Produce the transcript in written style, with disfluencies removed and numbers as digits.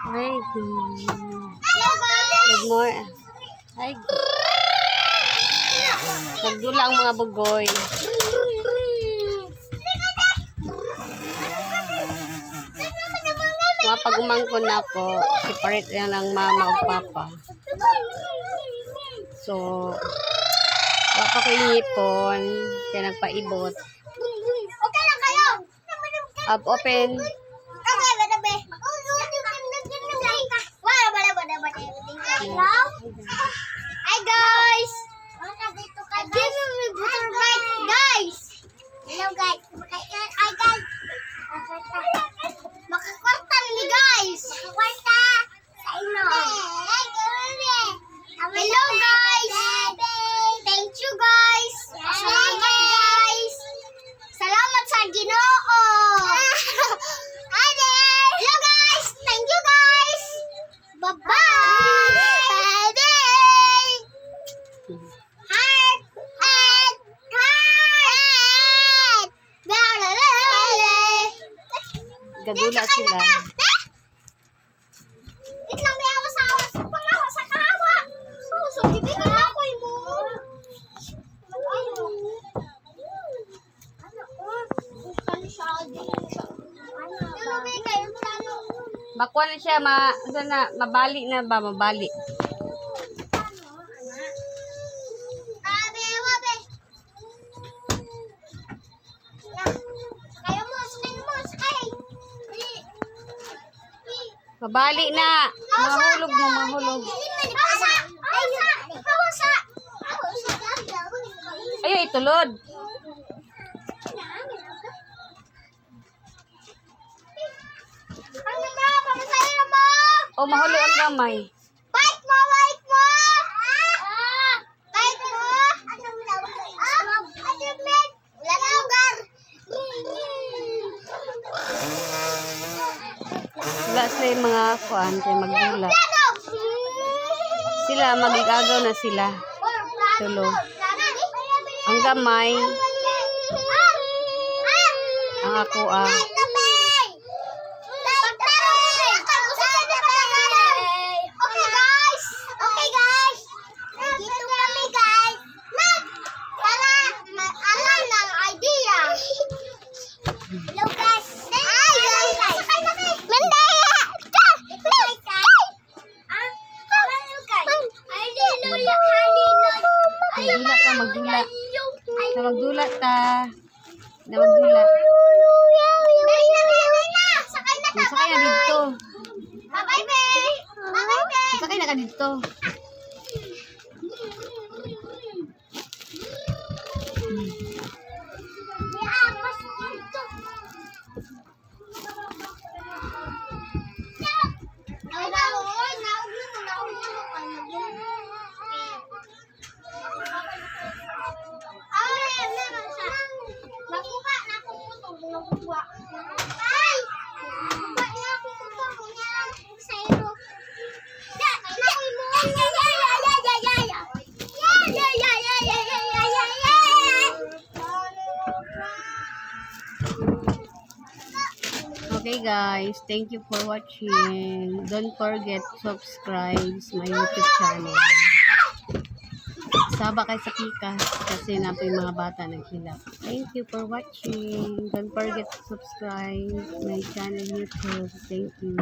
Hi. Good morning. Hi. Nagdula ang mga bugoy. Mga pag-umangkon ako, separate yan ng mama o papa. So, wapa ko inipon, kaya nagpaibot. Okay lang kayo. Up, open. Okay, badabe. Hello? Hi guys. Give me butter bite, guys. Hello guys. Hi guys. Makakwarta ni guys. Makakwarta sa inyo. Hello guys. Thank you guys. Salamat guys. Salamat sa Ginoo. Hello guys. Thank you guys. Bye-bye. Heart. Heart. Heart. Gadula sila. Itlang may awas-awas. Pangawa sa kahawa. So, bibigyan ako mo. Bakuan na siya, mabali na ba? Mabali. Mabali na. Mahulog mo, mahulog. Ay, tulod. O, mahulog ang gamay. Bite mo, bite mo! Bite mo! Wala na lugar! Wala sila yung mga kuan, kaya magdula. Sila, magigagaw na sila. Tulo. Ang gamay, ang ako Okay guys! Okay guys! Dito kami guys! Para alam ng idea! Hello guys! Hi guys! Mandaya! magdula ka, magdula. Na magdula ta. Na magdula. Sakay na dito. Bye-bye, babe! Bye-bye, babe! Sakay na ka dito. Okay guys, thank you for watching. Don't forget to subscribe my YouTube channel. Saba kay sa Pikas kasi na po yung mga bata naghilap. Thank you for watching. Don't forget to subscribe my channel YouTube. Thank you.